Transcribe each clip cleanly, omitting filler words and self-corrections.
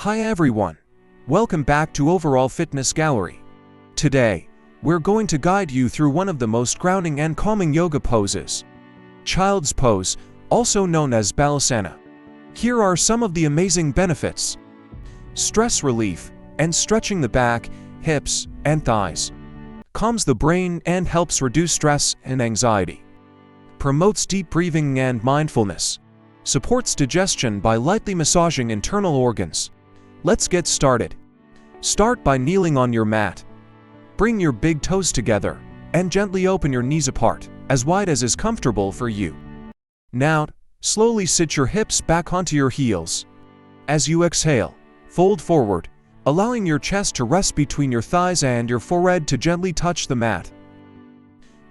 Hi everyone. Welcome back to Overall Fitness Gallery. Today, we're going to guide you through one of the most grounding and calming yoga poses. Child's pose, also known as Balasana. Here are some of the amazing benefits. Stress relief and stretching the back, hips, and thighs. Calms the brain and helps reduce stress and anxiety. Promotes deep breathing and mindfulness. Supports digestion by lightly massaging internal organs. Let's get started. Start by kneeling on your mat. Bring your big toes together and gently open your knees apart, as wide as is comfortable for you. Now, slowly sit your hips back onto your heels. As you exhale, fold forward, allowing your chest to rest between your thighs and your forehead to gently touch the mat.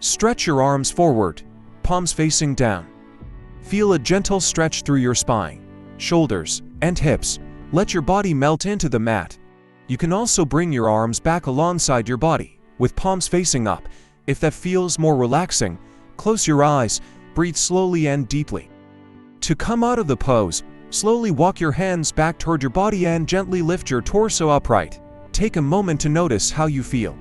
Stretch your arms forward, palms facing down. Feel a gentle stretch through your spine, shoulders, and hips. Let your body melt into the mat. You can also bring your arms back alongside your body, with palms facing up. If that feels more relaxing, close your eyes, breathe slowly and deeply. To come out of the pose, slowly walk your hands back toward your body and gently lift your torso upright. Take a moment to notice how you feel.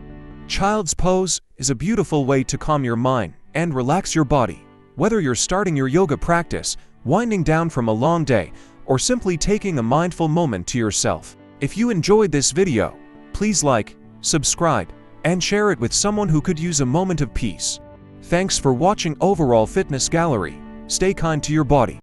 Child's pose is a beautiful way to calm your mind and relax your body. Whether you're starting your yoga practice, winding down from a long day, or simply taking a mindful moment to yourself. If you enjoyed this video, please like, subscribe, and share it with someone who could use a moment of peace. Thanks for watching Overall Fitness Gallery. Stay kind to your body.